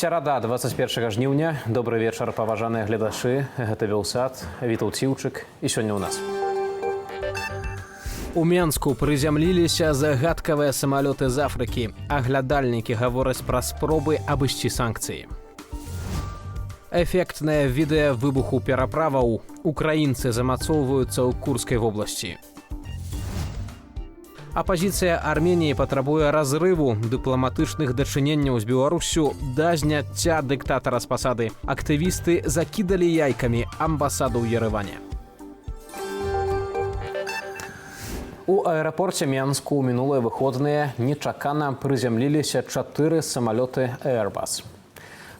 Серада 21 жніўня. Добры вечар, паважаныя гледачы. Гэта Белсад, Вітаўт Ціўчык. І сёння ў нас. У Менску прызямліліся загадкавыя самалёты з Афрыкі. Аглядальнікі гавораць пра спробы абысці санкцыі. Эфектнае відэа выбуху пераправаў. Украінцы замацоўваюцца ў Курскай вобласці. Апазіцыя Арменіі патрабуе разрыву дыпламатычных дачыненняў з Беларусю да зняцця дыктатара з пасады. Актывісты закідалі яйкамі амбасаду ў Ерэване. У аэрапорце Менску ў мінулыя выходныя нечакана прызямліліся 4 самалёты Airbus.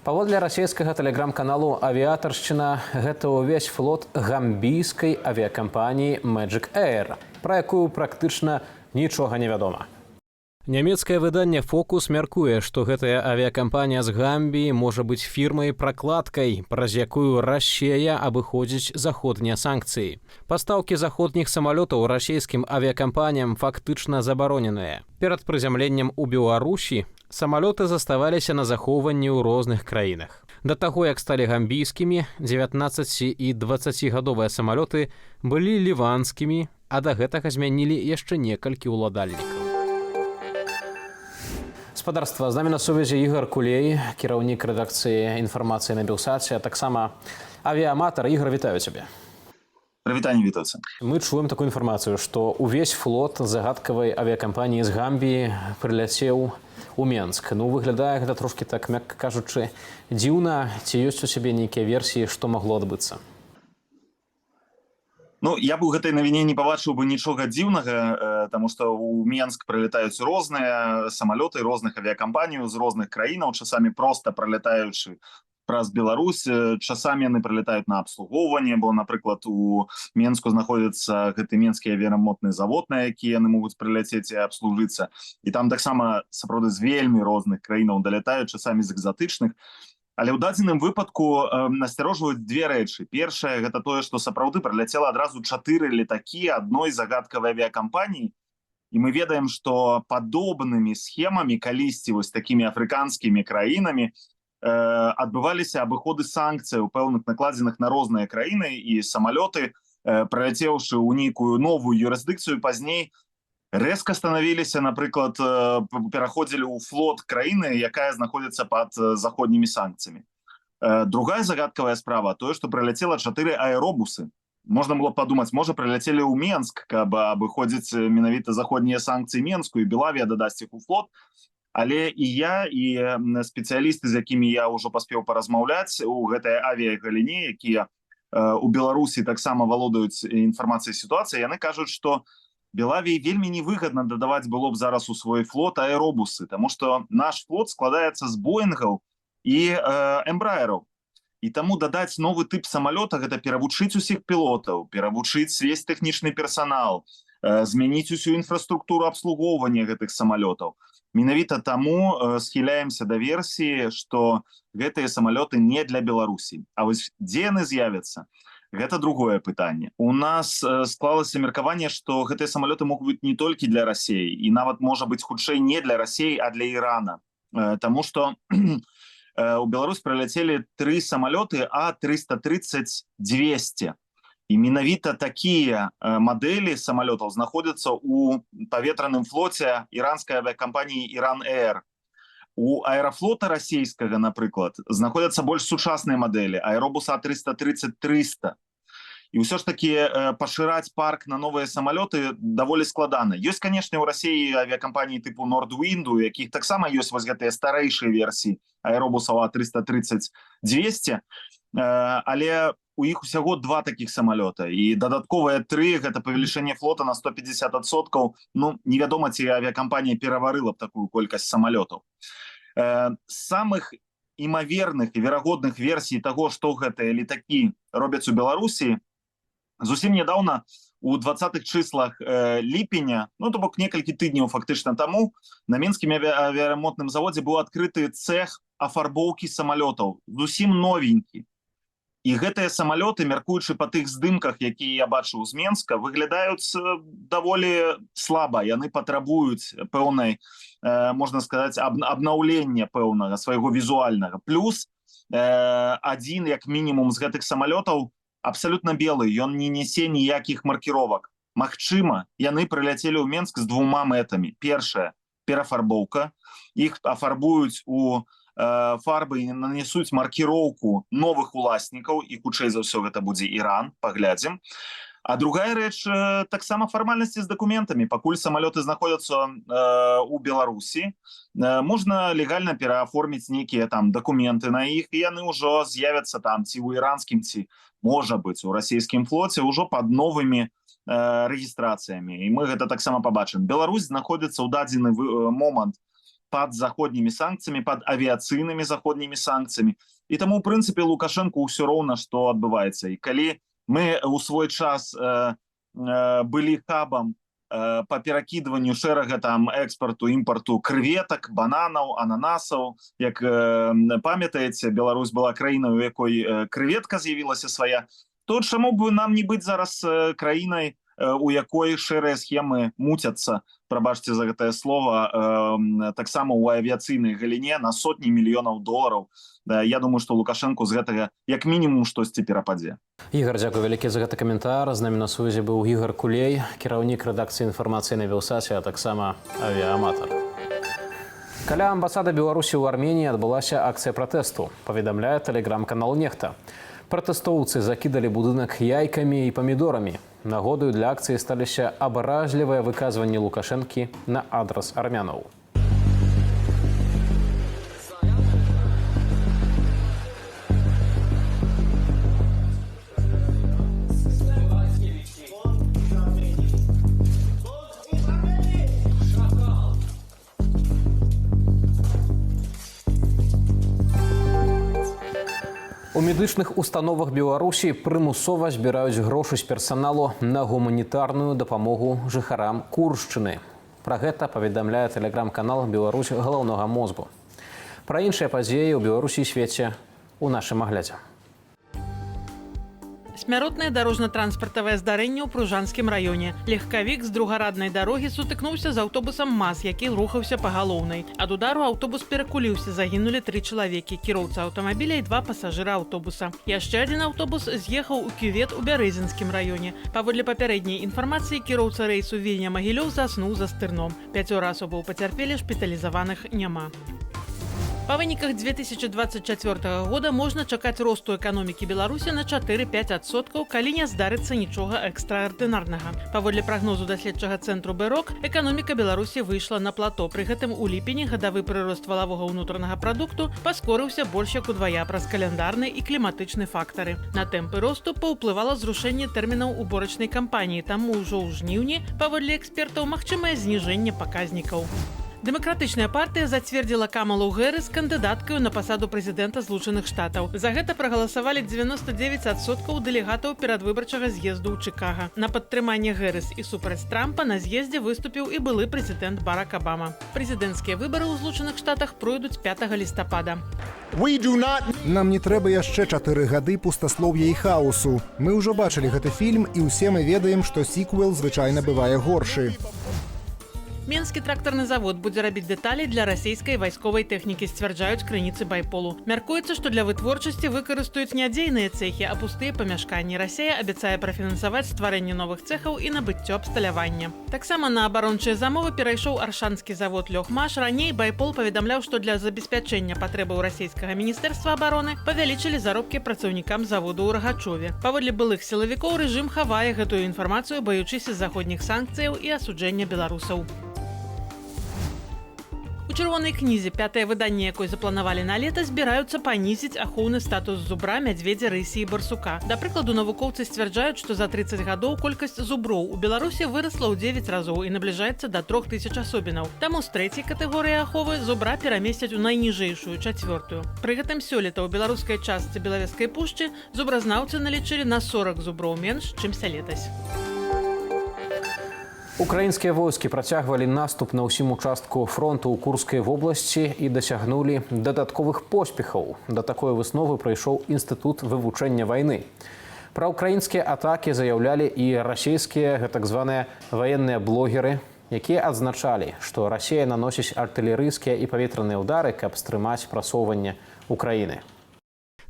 Паводле расійскага тэлеграм-каналу «Авіатаршчына» гэта ўвесь флот гамбійскай авіякампаніі Magic Air, пра якую практычна нічога не вядома. Нямецкае выданне «Фокус» мяркуе, што гэтая авіякампанія з Гамбіі можа быць фірмай-пракладкай, праз якую Расія абыходзіць заходнія санкцыі. Пастаўкі заходніх самалётаў расійскім авіякампаніям фактычна забароненыя. Перад прызямленнем у Беларусі самалёты заставаліся на захоўванні ў розных краінах. Да таго, як сталі гамбійскімі, 19- і 20-гадовыя самалёты былі ліванскімі, а да гэтага змянілі яшчэ некалькі ўладальнікаў. Спадарства, з намі на сувязі Ігор Кулей, кіраўнік рэдакцыі інфармацыі на Белсаце, а таксама авіааматар. Ігор, вітаю цябе. Прывітанне, вітацца. Мы чуем такую інфармацыю, што ўвесь флот загадкавай авіякампаніі з Гамбіі прыляцеў у Менск. Ну, выглядае гэта трошкі так, мякка кажучы, дзіўна. Ці ёсць у сябе нейкія версіі, што магло адбыцца? Ну, я б у гэтай навіне не пабачыў бы нічога дзіўнага, таму што ў Менск прылетаюць розныя самалёты розных авіякампаній з розных краінаў, часамі проста пралятаючы праз Беларусь, часамі яны прылетаюць на абслугоўванне, бо, напрыклад, у Менску знаходзіцца гэты менскі авіярамонтны завод, на які яны могуць прыляцець і абслужыцца. І там таксама сапраўды з вельмі розных краінаў далятаюць, часамі з экзатычных. Але ў дадзеным выпадку насцярожваюць две рэчы. Першае, гэта тое, што сапраўды праляцела адразу 4 летакі адной загадкавай авіякампаніі. І мы ведаем, што падобнымі схемамі калісьці вось такімі афрыканскімі краінамі адбываліся абыходы санкцый, пэўных накладзеных на розныя краіны, і самалёты, праляцеўшы ў нейкую новую юрысдыкцыю, пазней рэзка станавіліся, напрыклад, пераходзілі ў флот краіны, якая знаходзіцца пад заходнімі санкцыямі. Другая загадкавая справа, тое, што прыляцела 4 аэробусы. Можна было падумаць, можа, прыляцелі ў Менск, каб абыходзіць менавіта заходнія санкцыі Менску, і Белавія дадасць іх у флот. Але і я, і спецыялісты, з якімі я ўжо паспеў паразмаўляць у гэтай авіягаліне, якія у Беларусі таксама валодаюць інфармацыяй сітуацыі, яны кажуць, што Белавіі вельмі невыгадна дадаваць было б зараз у свой флот аэробусы, таму што наш флот складаецца з Боінгаў і Эмбраераў. І таму дадаць новы тып самалёта — гэта перавучыць усіх пілотаў, перавучыць весь тэхнічны персанал, змяніць усю інфраструктуру абслугоўвання гэтых самалётаў. Менавіта таму схіляемся да версіі, што гэтыя самалёты не для Беларусі. А вось дзе яны з'явяцца? Гэта другое пытанне. У нас склалася меркаванне, што гэтыя самалёты могуць быць не толькі для Расіі, і нават можа быць хутчэй не для Расіі, а для Ірана. Таму што у Беларусь прыляцелі 3 самалёты А330-200. І менавіта такія мадэлі самалётаў знаходзяцца ў паветраным флоце іранскай авіякампаніі «Иран Эйр». У аэрафлота расійскага, напрыклад, знаходзяцца больш сучасныя мадэлі аэробус А330-300. І ўсё ж такі пашыраць парк на новыя самалёты даволі складана. Ёсць, канешне, у Расіі авіякампаніі тыпу Nordwind, у якіх таксама ёсць вось гэтыя старэйшыя версіі аэробусаў А330-200, але у іх усяго 2 такіх самалёта, і дадатковыя 3 — гэта павелічэнне флота на 150%. Ну, невядома, ці авіякампанія пераварыла б такую колькасць самалётаў. З самых імаверных і верагодных версій таго, што гэтыя летакі робяць у Беларусі, зусім нядаўна, у 20-х числах ліпеня, ну, то бок некалькі тыдняў фактычна таму, на Менскім авіярамонтным заводзе быў адкрыты цэх афарбоўкі самалётаў, зусім новенькі. І гэтыя самалёты, мяркуючы па тых здымках, якія я бачыў з Менска, выглядаюць даволі слаба. Яны патрабуюць пэўнай, можна сказаць, абнаўлення пэўнага свайго візуальнага. Плюс адзін, як мінімум, з гэтых самалётаў абсалютна белы, ён не нясе ніякіх маркіровак. Магчыма, яны прыляцелі ў Менск з двума мэтамі. Першая – перафарбоўка. Іх афарбуюць у фарбы і нанесуць маркіроўку новых уласнікаў, і хутчэй за ўсё гэта будзе Іран, паглядзім. А другая рэч, таксама фармальнасці з дакументамі. Пакуль самалёты знаходзяцца у Беларусі, можна легальна перааформіць нейкія там дакументы на іх, і яны ўжо з'явяцца там ці ў іранскім, ці, можа быць, у расійскім флоце ўжо пад новымі рэгістрацыямі. І мы гэта таксама пабачым. Беларусь знаходзіцца ў дадзены момант пад заходнімі санкцыямі, пад авіяцыйнымі заходнімі санкцыямі. І таму, ў прынцыпе, Лукашэнку ўсё роўна, што адбываецца. І калі мы ў свой час былі хабам па перакідванню шэрага там экспарту, імпарту крэветак, бананаў, ананасаў, як памятаеце, Беларусь была краінай, у якой крэветка з'явілася свая, то чаму б нам не быць зараз краінай, у якой шэрыя схемы муцяцца, прабачце за гэтае слово, таксама ў авіяцыйнай галіне на сотні мільёнаў долараў. Я думаю, што Лукашэнку з гэтага як мінімум штосьці перападзе. Ігор, дзякуй вялікі за гэты каментар. З намі на сувязі быў Ігор Кулей, кіраўнік рэдакцыі інфармацыі на Вілсаце, а таксама авіааматар. Каля амбасады Беларусі ў Арменіі адбылася акцыя пратэсту, паведамляе тэлеграм-канал «Нехта». Пратэстоўцы закідалі будынак яйкамі і памідорамі. Нагодаю для акцыі сталіся абаразлівыя выказванні Лукашэнкі на адрас армянаў. У медычных установах Беларусі прымусова збіраюць грошы з персаналу на гуманітарную дапамогу жыхарам Куршчыны. Пра гэта паведамляе тэлеграм-канал «Беларусь галаўнога мозгу». Пра іншыя падзеі ў Беларусі і свеце у нашым аглядзе. Смяротнае дарожна-транспартавае здарэнне ў Пружанскім раёне. Легкавік з другараднай дарогі сутыкнуўся з аўтобусам МАЗ, які рухаўся па галоўнай. Ад удару аўтобус перакуліўся, загінулі 3 чалавекі, кіроўца аўтамабіля і 2 пасажыра аўтобуса. Яшчэ адзін аўтобус з'ехаў у кювет у Бярэзінскім раёне. Паводле папярэдняй інфармацыі, кіроўца рэйсу Вільня-Магілёў заснуў за стырном. 5 асобаў пацярпелі, шпіталізаваных няма. Па выніках 2024 года можна чакаць росту эканомікі Беларусі на 4-5%, калі не здарыцца нічога экстраардынарнага. Паводле прагнозу даследчага цэнтру БЭРОК, эканоміка Беларусі выйшла на плато. Пры гэтым у ліпені гадавы прырост валавога ўнутранага прадукту паскорыўся больш як удвая праз каляндарны і кліматычны фактары. На тэмпы росту паўплывала зрушэнне тэрмінаў уборачнай кампаніі, таму ўжо ў жніўні, паводле экспертаў, магчымае зніжэнне паказнікаў. Дэмакратычная партыя зацвердзіла Камалу Гэрыс кандыдаткаю на пасаду прэзідэнта Злучаных Штатаў. За гэта прагаласавалі 99% дэлегатаў перадвыбарчага з'езду ў Чыкага. На падтрыманне Гэрыс і супраць Трампа на з'ездзе выступіў і былы прэзідэнт Барак Абама. Прэзідэнцкія выбары ў Злучаных Штатах пройдуць 5 лістапада. Нам не трэба яшчэ 4 гады пустаслоўя і хаосу. Мы ўжо бачылі гэты фільм, і ўсе мы ведаем, што сіквел звычайна бывае горшы. Менскі трактарны завод будзе рабіць дэталі для расійскай вайсковай тэхнікі, сцвярджаюць крыніцы байполу. Мяркуецца, што для вытворчасці выкарыстаюць не дзейныя цэхі, а пустыя памяшканні. Расія абяцае прафінансаваць стварэнне новых цэхаў і набыццё абсталявання. Таксама на абарончыя замовы перайшоў аршанскі завод «Лёхмаш». Раней байпол паведамляў, што для забеспячэння патрэбаў расійскага міністэрства абароны павялічылі заробкі працаўнікам заводу ў Рагачове. Паводле былых сілавікоў рэжым хавае гэтую інфармацыю, баючыся заходніх санкцыяў і асуджэння беларусаў. У чырвонай кнізе, 5-е выданне якой запланавалі на лета, збіраюцца панізіць ахоўны статус зубра, мядзведзя, рысі і барсука. Да прыкладу, навукоўцы сцвярджаюць, што за 30 гадоў колькасць зуброў у Беларусі вырасла ў 9 разоў і набліжаецца да 3000 асобінаў. Таму з 3-й катэгорыі аховы зубра перамесцяць у найніжэйшую, 4-ю. Пры гэтым сёлета ў беларускай частцы Белавежскай пушчы зубразнаўцы налічылі на 40 зуброў менш, чымся летась. Украінскія войскі працягвалі наступ на ўсім участку фронту ў Курскай вобласці і дасягнулі дадатковых поспехаў. Да такой высновы прыйшоў Інстытут вывучэння вайны. Пра украінскія атакі заяўлялі і расійскія так званыя ваенныя блогеры, якія адзначалі, што Расія наносіць артылерыйскія і паветраныя ўдары, каб стрымаць прасоўванне Украіны.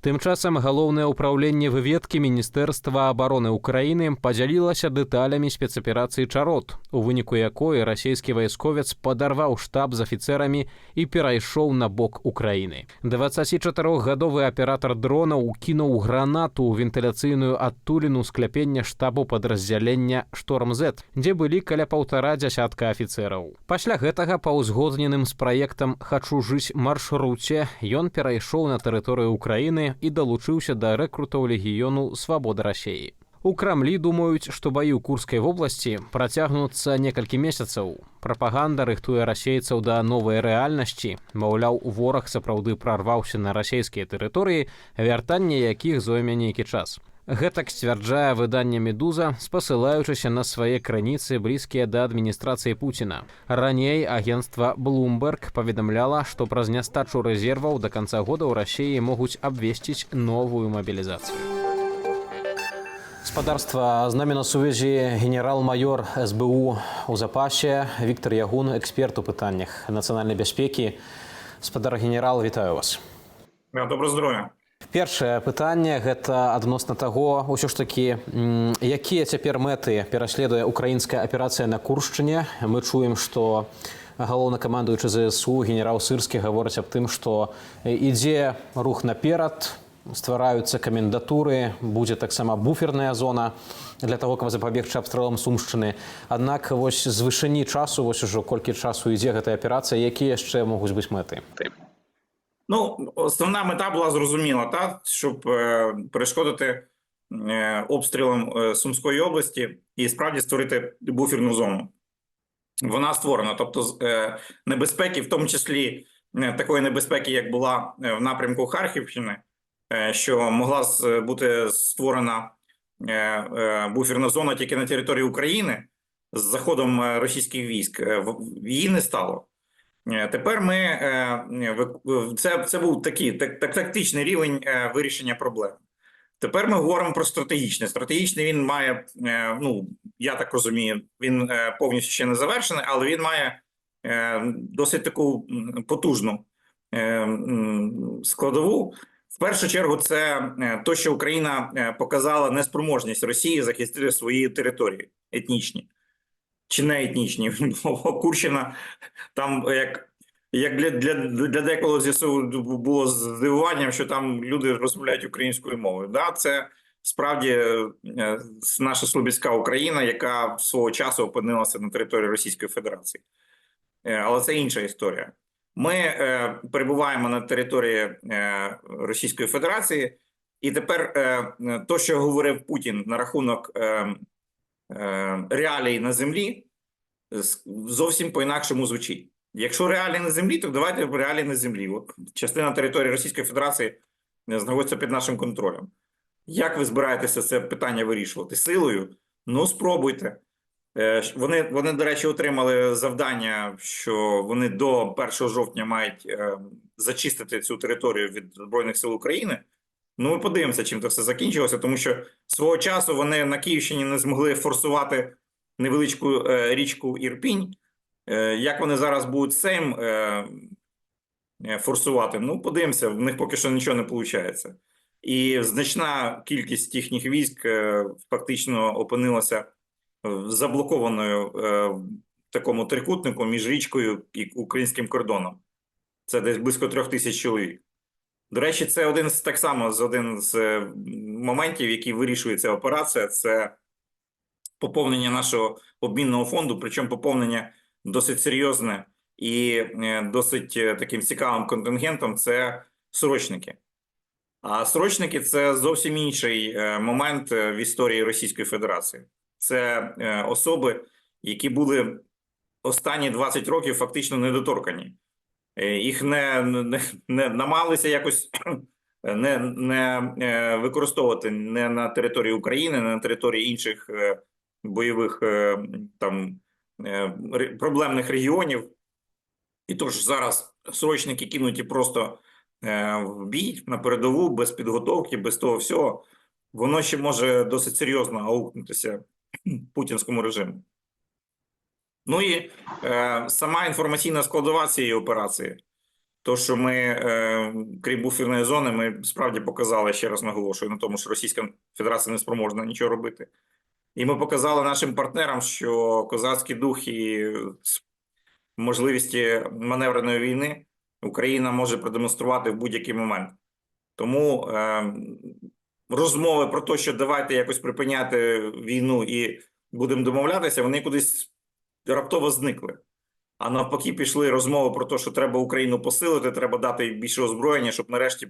Тым часам галоўнае ўпраўленне выведкі Міністэрства абароны ўкраіны падзялілася дэталямі спецаперацыі «Чарот», у выніку якой расійскі вайсковец падарваў штаб з афіцэрамі і перайшоў на бок Украіны. 24-гадовы аператар дронаў кінуў гранату ў вентыляцыйную адтуліну скляпення штабу падраздзялення «Шторм-З», дзе былі каля 1,5 дзясятка афіцэраў. Пасля гэтага па ўзгодненым з праектам «Хачу жыць» маршруце ён перайшоў на тэрыторыю Украіны і далучыўся да рэкрутаў легіёну «Свабода Расіі». У Крамлі думаюць, што баі ў Курскай вобласці працягнуцца некалькі месяцаў. Прапаганда рыхтуе расейцаў да новай рэальнасці. Маўляў, вораг сапраўды прарваўся на расійскія тэрыторыі, вяртанне якіх зойме нейкі час. Гэтак сцвярджае выданне «Медуза», спасылаючыся на свае крыніцы, блізкія да адміністрацыі Пуціна. Раней агенцтва «Блумберг» паведамляла, што праз нястачу рэзерваў да канца года ў Расіі могуць абвесціць новую мабілізацыю. Спадарства, з намі на сувязі генерал-майор СБУ у запасе Віктор Ягун, эксперт у пытаннях нацыянальнай бяспекі. Спадар генерал, вітаю вас. Доброго здоров'я. Першае пытанне гэта адносна таго, ўсё ж такі, якія цяпер мэты пераследуе украінская аперацыя на Куршчыне. Мы чуем, што галоўнакамандуючы ЗСУ генерал Сырскі гаворыць аб тым, што ідзе рух наперад, ствараюцца камендатуры, будзе таксама буферная зона для таго, каб запабегчы абстрэлам Сумшчыны. Аднак вось з вышыні часу, вось ужо колькі часу ідзе гэтая аперацыя, якія яшчэ могуць быць мэты? Ну, основна мета була зрозуміла, щоб перешкодити обстрілам Сумської області і справді створити буферну зону. Вона створена, тобто небезпеки, в тому числі такої небезпеки, як була в напрямку Харківщини, що могла бути створена буферна зона тільки на території України з заходом російських військ, її не стало. Тепер це був такий тактичний рівень вирішення проблем. Тепер ми говоримо про стратегічне. Стратегічний він має, ну, я так розумію, він повністю ще не завершений, але він має досить таку потужну складову. В першу чергу це те, що Україна показала неспроможність Росії захистити свої території етнічні. Чи не етнічні. Курщина, там, як для декого було здивуванням, що там люди розмовляють українською мовою. Да, це справді наша Слобідська Україна, яка свого часу опинилася на території Російської Федерації. Але це інша історія. Ми перебуваємо на території Російської Федерації, і тепер то, що говорив Путін на рахунок реалій на землі, зовсім по-інакшому звучить. Якщо реалії на землі, то давайте реалії на землі. От частина території Російської Федерації знаходиться під нашим контролем. Як ви збираєтеся це питання вирішувати? Силою? Ну, спробуйте. Вони, до речі, отримали завдання, що вони до 1 жовтня мають зачистити цю територію від Збройних сил України. Ну, ми подивимося, чим це все закінчилося, тому що свого часу вони на Київщині не змогли форсувати невеличку річку Ірпінь. Як вони зараз будуть Сейм форсувати? Ну, подивимося, в них поки що нічого не виходить. І значна кількість їхніх військ фактично опинилася заблокованою в такому трикутнику між річкою і українським кордоном. Це десь близько 3000 чоловік. До речі, це один з моментів, які вирішує ця операція, це поповнення нашого обмінного фонду, причому поповнення досить серйозне і досить таким цікавим контингентом – це срочники. А срочники – це зовсім інший момент в історії Російської Федерації. Це особи, які були останні 20 років фактично недоторкані. Їх не намагалися якось не використовувати не на території України, не на території інших бойових там проблемних регіонів. І тож зараз срочники кинуті просто в бій на передову, без підготовки, без того всього, воно ще може досить серйозно аукнутися путінському режиму. Ну і сама інформаційна складова цієї операції. То, що ми, крім буферної зони, ми справді показали, ще раз наголошую, на тому, що Російська Федерація не спроможна нічого робити. І ми показали нашим партнерам, що козацький дух і можливості маневреної війни Україна може продемонструвати в будь-який момент. Тому розмови про те, що давайте якось припиняти війну і будемо домовлятися, вони кудись раптово зникли. А навпаки пішли розмови про те, що треба Україну посилити, треба дати їй більше озброєння, щоб нарешті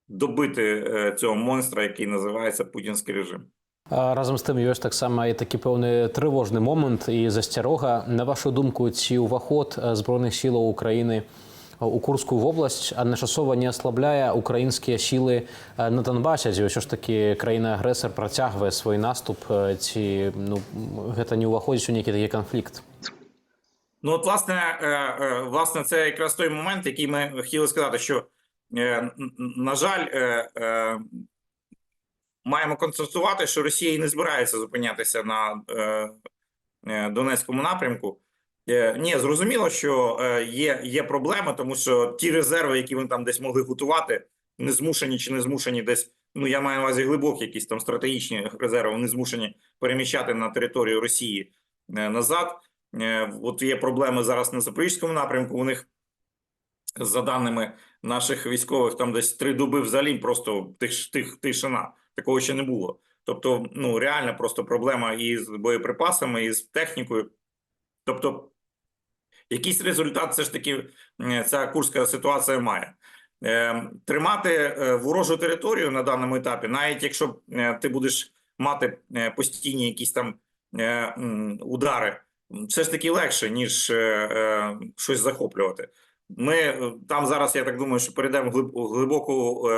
добити цього монстра, який називається путінський режим. Разом з тим, ёсць таксама і такі пэўны трывожны момант і засцярога. На вашу думку, ці ўваход збройных сілаў Украіны у Курскую вобласць адначасова не аслабляе украінскія сілы на Донбасе, дзе ўсё ж такі краіна-агрэсар працягвае свой наступ, ці гэта не ўваходзіць у нейкі такі канфлікт? Ну, от, власне, це якраз той момент, який ми хотіли сказати, що, на жаль, маємо констатувати, що Росія і не збирається зупинятися на Донецькому напрямку. Ні, зрозуміло, що є проблеми, тому що ті резерви, які вони там десь могли готувати, не змушені чи не змушені десь, я маю на увазі глибокі якісь там стратегічні резерви, вони змушені переміщати на територію Росії назад. От є проблеми зараз на Запорізькому напрямку, у них, за даними наших військових, там десь 3 доби взагалі просто тишина. Такого ще не було. Тобто, реально просто проблема і з боєприпасами, і з технікою. Тобто, якийсь результат все ж таки ця курська ситуація має. Тримати ворожу територію на даному етапі, навіть якщо ти будеш мати постійні якісь там удари, все ж таки легше, ніж щось захоплювати. Ми там зараз, я так думаю, що перейдемо в глибоку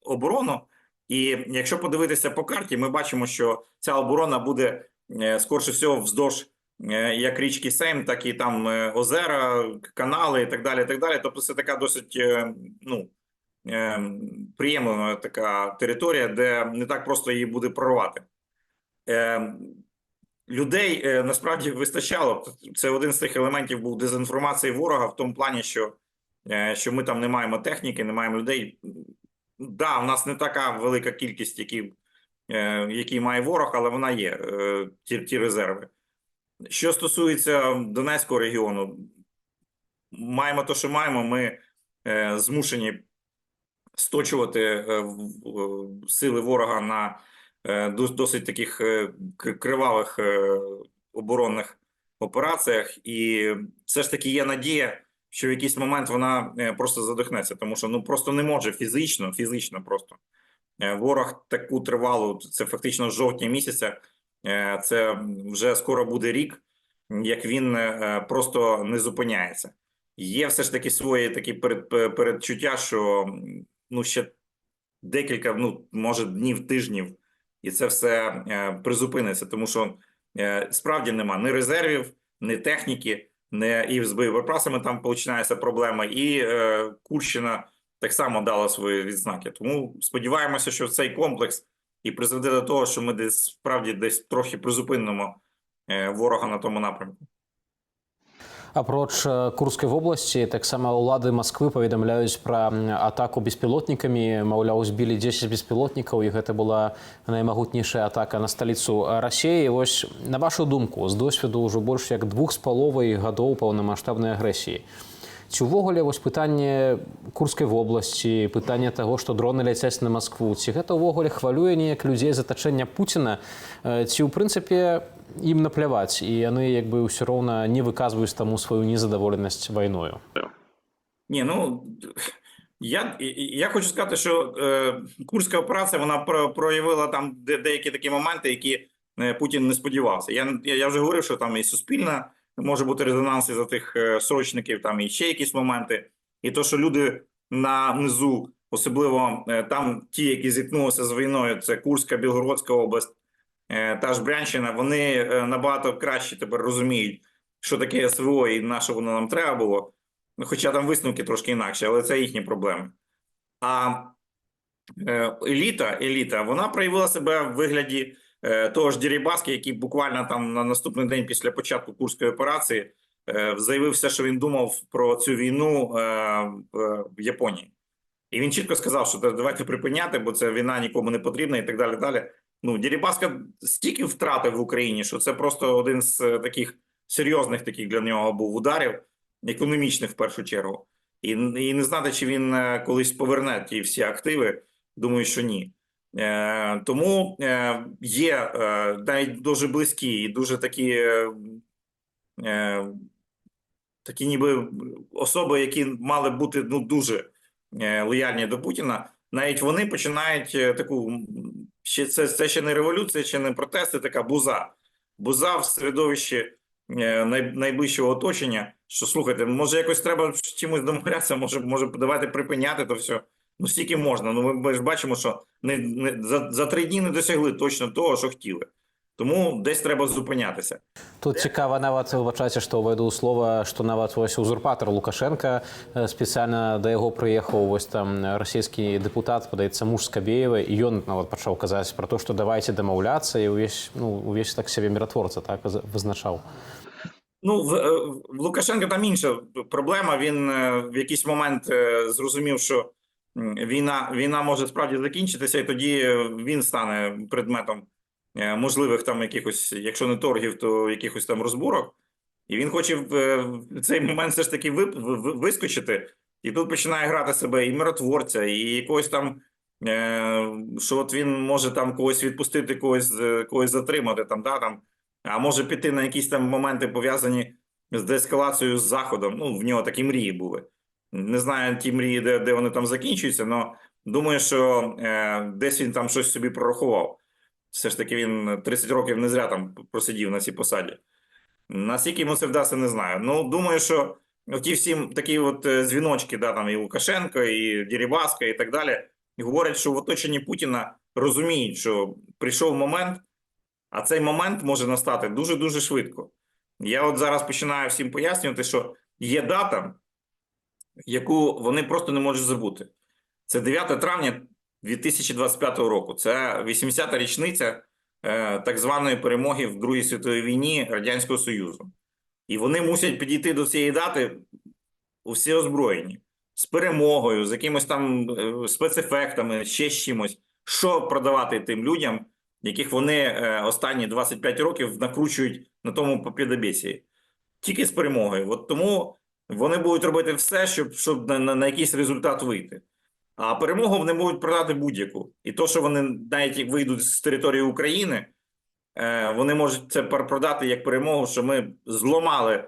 оборону. І якщо подивитися по карті, ми бачимо, що ця оборона буде, скорше всього, вздовж як річки Сейм, так і там озера, канали і так далі, і так далі. Тобто це така досить приємна така територія, де не так просто її буде прорвати. Людей насправді вистачало. Це один з тих елементів був дезінформації ворога в тому плані, що ми там не маємо техніки, не маємо людей. Да, у нас не така велика кількість, які має ворог, але вона є, ті резерви. Що стосується Донецького регіону, маємо те, що маємо, ми змушені сточувати сили ворога на досить таких кривавих оборонних операціях, і все ж таки є надія, що в якийсь момент вона просто задихнеться, тому що просто не може фізично просто. Ворог таку тривалу, це фактично з жовтня місяця, це вже скоро буде рік, як він просто не зупиняється. Є все ж таки свої такі передчуття, що ще декілька, може днів, тижнів, і це все призупиниться, тому що справді нема ні резервів, ні техніки, і з боєприпасами там починається проблема, і Курщина так само дала свої відзнаки. Тому сподіваємося, що цей комплекс і призведе до того, що ми десь трохи призупинимо ворога на тому напрямку. Апроч Курскай вобласці, таксама ўлады Масквы паведамляюць пра атаку беспілотнікамі. Маўляў, збілі 10 беспілотнікаў, і гэта была наймагутнейшая атака на сталіцу Расіі. Вось, на вашу думку, з досведу ўжо больш як 2,5 гадоў паўнамаштабнай агрэсіі, ці ўвогуле вось пытанне Курскай вобласці, пытанне таго, што дроны ляцяць на Маскву, ці гэта ўвогуле хвалюе неяк людзей з атачэння Пуціна, ці ў прынцыпе ім напляваць, і яны ўсё роўна не выказваюць таму сваю незадаволенасць вайною? Я хочу сказати, що Курська операція, вона проявила там деякі такі моменти, які Путін не сподівався. Я вже говорив, що там і суспільна може бути резонанс із-за тих срочників, там і ще якісь моменти. І то, що люди на низу, особливо там ті, які зіткнулися з війною, це Курська, Білгородська область, та ж Брянщина, вони набагато краще тепер розуміють, що таке СВО і на що воно нам треба було. Хоча там висновки трошки інакші, але це їхні проблеми. А еліта, вона проявила себе в вигляді того ж Дерибаски, який буквально там на наступний день після початку Курської операції заявив все, що він думав про цю війну в Японії. І він чітко сказав, що давайте припиняти, бо ця війна нікому не потрібна і так далі. Далі. Ну, Дерибаска стільки втратив в Україні, що це просто один з таких серйозних таких для нього був ударів, економічних в першу чергу. І не знати, чи він колись поверне ті всі активи, думаю, що ні. Тому є навіть дуже близькі і дуже такі ніби особи, які мали бути ну, дуже лояльні до Путіна, навіть вони починають таку, це ще не революція, ще не протести, така буза. Буза в середовищі найближчого оточення, що, слухайте, може якось треба чимось домовлятися, може давайте припиняти то все. Ну, стільки можна. Ну, ми ж бачимо, що за 3 дні не досягли точно того, що хотіли. Тому десь треба зупинятися. Тут цікаво нават, вибачайце, што ўвайду слова, што нават вось узурпатар Лукашенка спецыяльна да яго прыехаў вось там расійскі дэпутат, падаецца, муж Скабеева, і ён нават пачаў казаць пра то, што давайце дамаўляцца, і увесь так сябе міратворца так вызначаў. Ну, в Лукашенка там інша проблема. Він в якийсь момент зрозумів, що війна може справді закінчитися, і тоді він стане предметом можливих там якихось, якщо не торгів, то якихось там розборок. І він хоче в цей момент все ж таки вискочити. І тут починає грати себе і миротворця, і якогось там, що от він може там когось відпустити, когось затримати, там, да, там, а може піти на якісь там моменти пов'язані з деескалацією з Заходом. Ну, в нього такі мрії були. Не знаю ті мрії, де вони там закінчуються, але думаю, що десь він там щось собі прорахував. Все ж таки він 30 років не зря там просидів на цій посаді. Наскільки йому це вдасться, не знаю. Ну, думаю, що ті всі такі от дзвіночки, да, там і Лукашенко, і Дерибаска, і так далі, говорять, що в оточенні Путіна розуміють, що прийшов момент, а цей момент може настати дуже-дуже швидко. Я от зараз починаю всім пояснювати, що є дата, яку вони просто не можуть забути. Це 9 травня 2025 року. Це 80-та річниця так званої перемоги в Другій світовій війні Радянського Союзу. І вони мусять підійти до цієї дати усі озброєні. З перемогою, з якимось там спецефектами, ще з чимось. Що продавати тим людям, яких вони останні 25 років накручують на тому побєдобєсії? Тільки з перемогою. От тому вони будуть робити все, щоб на якийсь результат вийти. А перемогу вони можуть продати будь-яку. І то, що вони навіть як вийдуть з території України, вони можуть це продати як перемогу, що ми зламали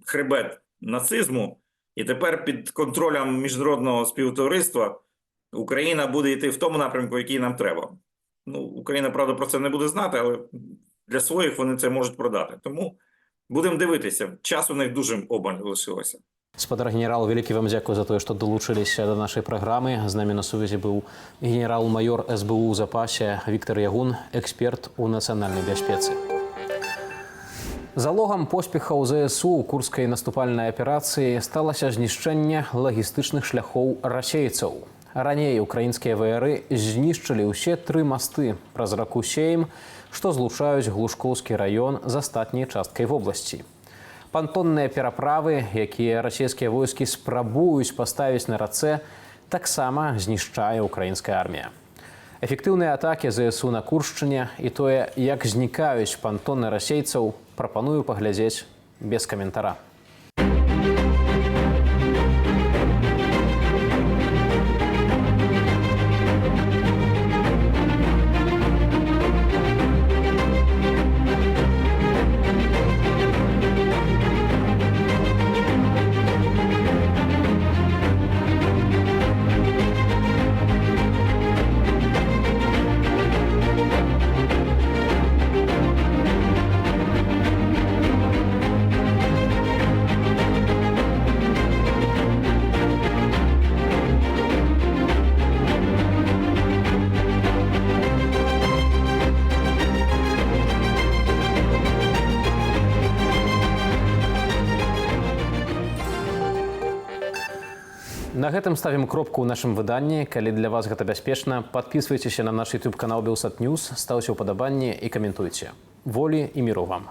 хребет нацизму, і тепер під контролем міжнародного співтовариства Україна буде йти в тому напрямку, який нам треба. Ну, Україна, правда, про це не буде знати, але для своїх вони це можуть продати. Тому будемо дивитися. Часу у них дуже обмаль лишилося. Спадар генерал, вялікі вам дзякуй за тое, што далучыліся да нашай праграмы. З намі на сувязі быў генерал-майор СБУ ў запасе Віктор Ягун, эксперт у нацыянальнай бяспецы. Залогам поспехаў ЗСУ ў курскай наступальнай аперацыі сталася знішчэнне лагістычных шляхоў расейцаў. Раней украінскія ВРы знішчылі ўсе 3 масты праз раку Сейм, што злучаюць Глушкоўскі раён з астатняй часткай вобласці. Пантонныя пераправы, якія расійскія войскі спрабуюць паставіць на рацэ, таксама знішчае украінская армія. Эфектыўныя атакі ЗСУ на Куршчыне і тое, як знікаюць пантоны расейцаў, прапаную паглядзець без каментара. На гэтым ставім кропку ў нашым выданні. Калі для вас гэта бяспечна, подписывайтеся на наш YouTube-канал Белсат Ньюс, ставьте уподобанне і каментуйце. Волі і міру вам!